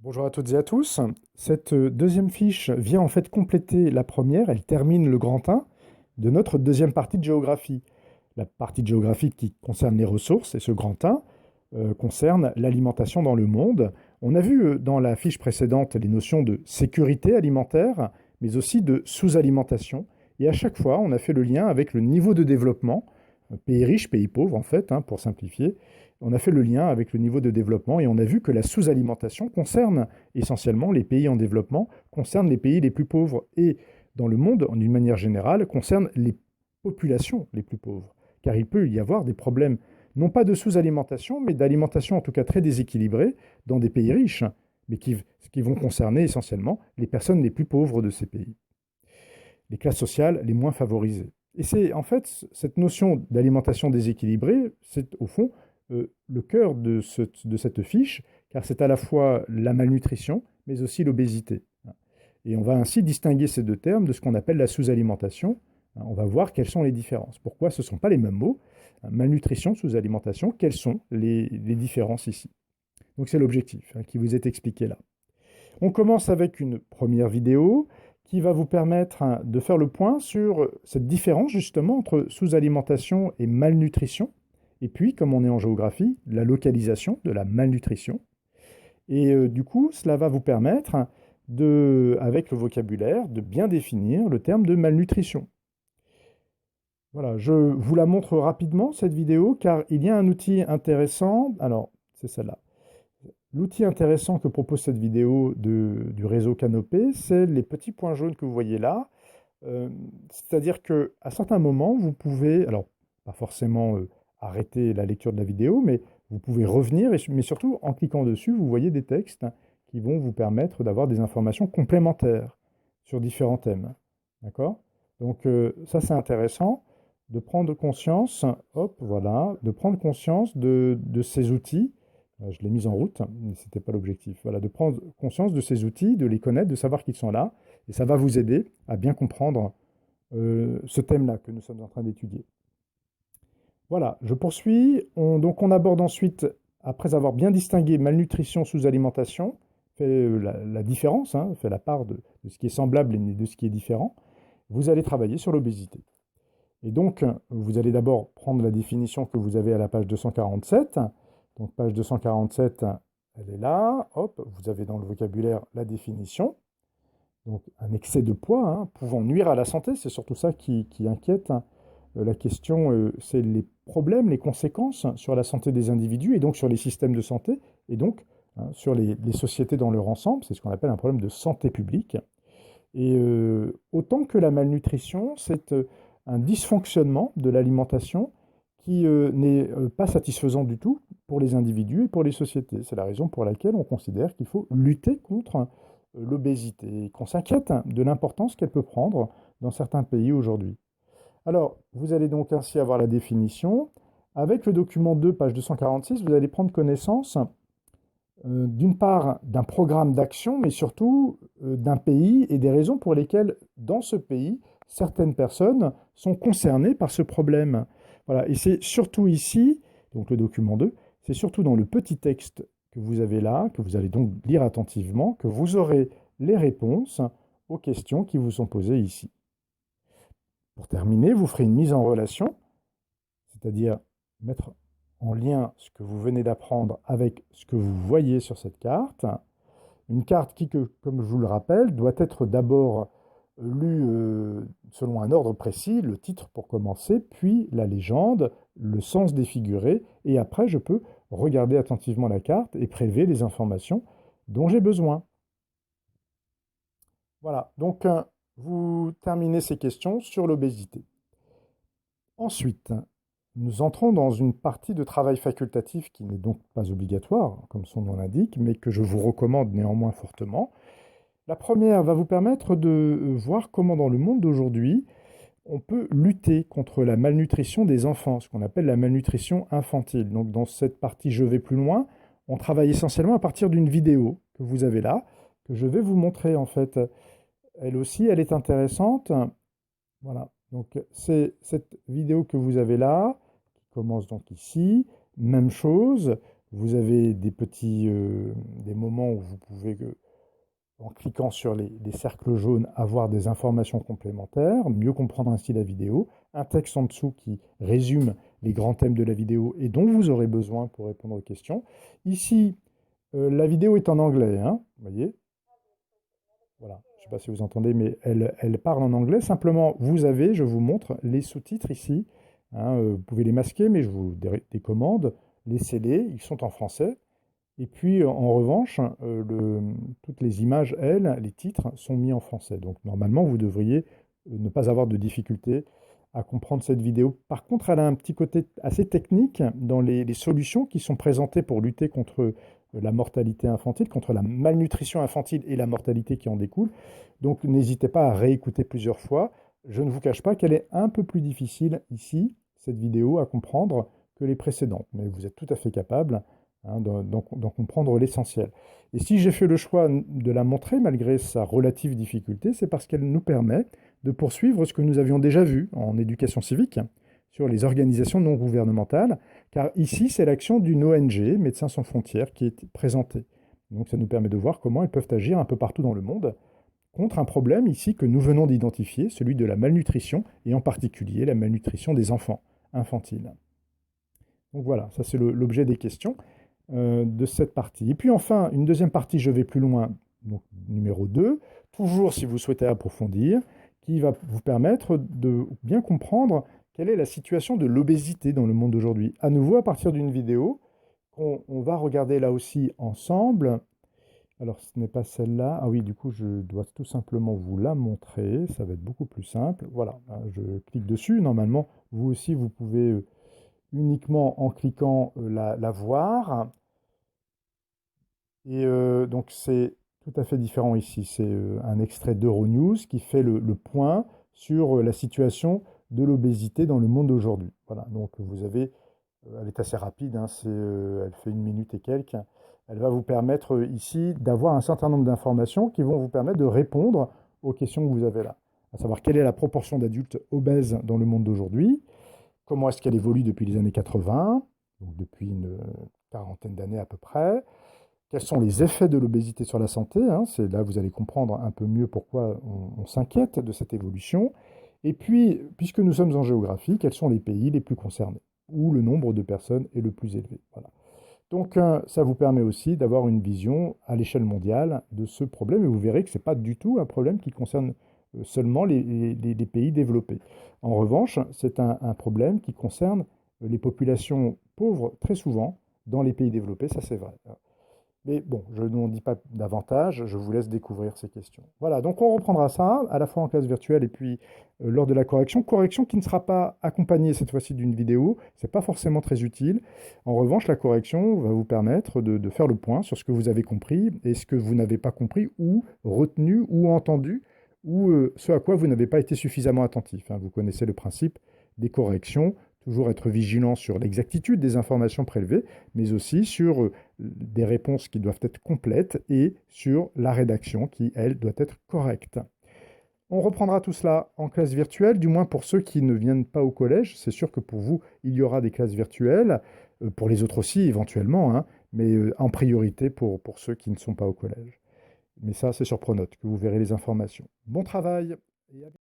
Bonjour à toutes et à tous. Cette deuxième fiche vient en fait compléter la première. Elle termine le grand 1 de notre deuxième partie de géographie. La partie de géographie qui concerne les ressources et ce grand 1 concerne l'alimentation dans le monde. On a vu dans la fiche précédente les notions de sécurité alimentaire, mais aussi de sous-alimentation. Et à chaque fois, on a fait le lien avec le niveau de développement, pays riche, pays pauvre en fait, pour simplifier. On a fait le lien avec le niveau de développement et on a vu que la sous-alimentation concerne essentiellement les pays en développement, concerne les pays les plus pauvres et dans le monde, d'une manière générale, concerne les populations les plus pauvres. Car il peut y avoir des problèmes, non pas de sous-alimentation, mais d'alimentation en tout cas très déséquilibrée dans des pays riches, mais qui vont concerner essentiellement les personnes les plus pauvres de ces pays, les classes sociales les moins favorisées. Et c'est en fait cette notion d'alimentation déséquilibrée, c'est au fond le cœur de cette fiche, car c'est à la fois la malnutrition, mais aussi l'obésité. Et on va ainsi distinguer ces deux termes de ce qu'on appelle la sous-alimentation. On va voir quelles sont les différences. Pourquoi ce ne sont pas les mêmes mots? Malnutrition, sous-alimentation, quelles sont les différences ici? Donc c'est l'objectif qui vous est expliqué là. On commence avec une première vidéo qui va vous permettre de faire le point sur cette différence justement entre sous-alimentation et malnutrition. Et puis, comme on est en géographie, la localisation de la malnutrition. Et du coup, cela va vous permettre, avec le vocabulaire, de bien définir le terme de malnutrition. Voilà, je vous la montre rapidement, cette vidéo, car il y a un outil intéressant. Alors, c'est celle-là. L'outil intéressant que propose cette vidéo du réseau Canopé, c'est les petits points jaunes que vous voyez là. C'est-à-dire qu'à certains moments, vous pouvez, alors pas forcément arrêter la lecture de la vidéo, mais vous pouvez revenir, mais surtout en cliquant dessus, vous voyez des textes qui vont vous permettre d'avoir des informations complémentaires sur différents thèmes. D'accord? Donc ça c'est intéressant de prendre conscience, hop, voilà, de prendre conscience de ces outils. Je l'ai mis en route, mais ce n'était pas l'objectif. Voilà, de prendre conscience de ces outils, de les connaître, de savoir qu'ils sont là, et ça va vous aider à bien comprendre ce thème-là que nous sommes en train d'étudier. Voilà, je poursuis. Donc on aborde ensuite, après avoir bien distingué malnutrition, sous-alimentation, fait la différence, fait la part de ce qui est semblable et de ce qui est différent, vous allez travailler sur l'obésité. Et donc, vous allez d'abord prendre la définition que vous avez à la page 247. Donc, page 247, elle est là. Hop, vous avez dans le vocabulaire la définition. Donc, un excès de poids pouvant nuire à la santé, c'est surtout ça qui inquiète. La question, c'est les problèmes, les conséquences sur la santé des individus et donc sur les systèmes de santé et donc sur les sociétés dans leur ensemble. C'est ce qu'on appelle un problème de santé publique. Et autant que la malnutrition, c'est un dysfonctionnement de l'alimentation qui n'est pas satisfaisant du tout pour les individus et pour les sociétés. C'est la raison pour laquelle on considère qu'il faut lutter contre l'obésité et qu'on s'inquiète de l'importance qu'elle peut prendre dans certains pays aujourd'hui. Alors, vous allez donc ainsi avoir la définition. Avec le document 2, page 246, vous allez prendre connaissance d'une part d'un programme d'action, mais surtout d'un pays et des raisons pour lesquelles, dans ce pays, certaines personnes sont concernées par ce problème. Voilà, et c'est surtout ici, donc le document 2, c'est surtout dans le petit texte que vous avez là, que vous allez donc lire attentivement, que vous aurez les réponses aux questions qui vous sont posées ici. Pour terminer, vous ferez une mise en relation, c'est-à-dire mettre en lien ce que vous venez d'apprendre avec ce que vous voyez sur cette carte. Une carte qui, comme je vous le rappelle, doit être d'abord lue selon un ordre précis, le titre pour commencer, puis la légende, le sens des figurés, et après je peux regarder attentivement la carte et prélever les informations dont j'ai besoin. Voilà, donc vous terminez ces questions sur l'obésité. Ensuite, nous entrons dans une partie de travail facultatif qui n'est donc pas obligatoire, comme son nom l'indique, mais que je vous recommande néanmoins fortement. La première va vous permettre de voir comment dans le monde d'aujourd'hui, on peut lutter contre la malnutrition des enfants, ce qu'on appelle la malnutrition infantile. Donc dans cette partie Je vais plus loin, on travaille essentiellement à partir d'une vidéo que vous avez là, que je vais vous montrer en fait. Elle aussi, elle est intéressante. Voilà, donc c'est cette vidéo que vous avez là, qui commence donc ici. Même chose, vous avez des moments où vous pouvez, en cliquant sur les cercles jaunes, avoir des informations complémentaires, mieux comprendre ainsi la vidéo, un texte en dessous qui résume les grands thèmes de la vidéo et dont vous aurez besoin pour répondre aux questions. Ici, la vidéo est en anglais, hein, vous voyez. Voilà, je ne sais pas si vous entendez, mais elle parle en anglais. Simplement, vous avez, je vous montre, les sous-titres ici. Hein, vous pouvez les masquer, mais je vous décommande. Les CD, ils sont en français. Et puis, en revanche, toutes les images, elles, les titres, sont mis en français. Donc, normalement, vous devriez ne pas avoir de difficulté à comprendre cette vidéo. Par contre, elle a un petit côté assez technique dans les solutions qui sont présentées pour lutter contre la mortalité infantile, contre la malnutrition infantile et la mortalité qui en découle. Donc, n'hésitez pas à réécouter plusieurs fois. Je ne vous cache pas qu'elle est un peu plus difficile ici, cette vidéo, à comprendre que les précédentes. Mais vous êtes tout à fait capable, hein, d'en comprendre l'essentiel. Et si j'ai fait le choix de la montrer malgré sa relative difficulté, c'est parce qu'elle nous permet de poursuivre ce que nous avions déjà vu en éducation civique sur les organisations non gouvernementales, car ici c'est l'action d'une ONG, Médecins sans frontières, qui est présentée. Donc ça nous permet de voir comment elles peuvent agir un peu partout dans le monde contre un problème ici que nous venons d'identifier, celui de la malnutrition, et en particulier la malnutrition des enfants infantiles. Donc voilà, ça c'est l'objet des questions de cette partie. Et puis enfin, une deuxième partie, je vais plus loin, donc numéro 2, toujours si vous souhaitez approfondir, qui va vous permettre de bien comprendre quelle est la situation de l'obésité dans le monde d'aujourd'hui. À nouveau, à partir d'une vidéo qu'on va regarder là aussi ensemble. Alors, ce n'est pas celle-là. Ah oui, du coup, je dois tout simplement vous la montrer. Ça va être beaucoup plus simple. Voilà, je clique dessus. Normalement, vous aussi, vous pouvez uniquement en cliquant la voir. Et donc, c'est tout à fait différent ici. C'est un extrait d'Euronews qui fait le point sur la situation de l'obésité dans le monde d'aujourd'hui. Voilà, donc vous avez, elle est assez rapide, hein, elle fait 1 minute et quelques. Elle va vous permettre ici d'avoir un certain nombre d'informations qui vont vous permettre de répondre aux questions que vous avez là. À savoir quelle est la proportion d'adultes obèses dans le monde d'aujourd'hui, comment est-ce qu'elle évolue depuis les années 80, donc depuis une quarantaine d'années à peu près, quels sont les effets de l'obésité sur la santé, hein, c'est là vous allez comprendre un peu mieux pourquoi on s'inquiète de cette évolution, et puis, puisque nous sommes en géographie, quels sont les pays les plus concernés, où le nombre de personnes est le plus élevé. Voilà. Donc ça vous permet aussi d'avoir une vision à l'échelle mondiale de ce problème, et vous verrez que ce n'est pas du tout un problème qui concerne seulement les pays développés. En revanche, c'est un problème qui concerne les populations pauvres très souvent dans les pays développés, ça c'est vrai. Mais bon, je n'en dis pas davantage, je vous laisse découvrir ces questions. Voilà, donc on reprendra ça à la fois en classe virtuelle et puis lors de la correction. Correction qui ne sera pas accompagnée cette fois-ci d'une vidéo, c'est pas forcément très utile. En revanche, la correction va vous permettre de faire le point sur ce que vous avez compris et ce que vous n'avez pas compris ou retenu ou entendu ou ce à quoi vous n'avez pas été suffisamment attentif, hein. Vous connaissez le principe des corrections. Toujours être vigilant sur l'exactitude des informations prélevées, mais aussi sur des réponses qui doivent être complètes et sur la rédaction qui, elle, doit être correcte. On reprendra tout cela en classe virtuelle, du moins pour ceux qui ne viennent pas au collège. C'est sûr que pour vous, il y aura des classes virtuelles, pour les autres aussi éventuellement, hein, mais en priorité pour ceux qui ne sont pas au collège. Mais ça, c'est sur Pronote que vous verrez les informations. Bon travail et à bientôt.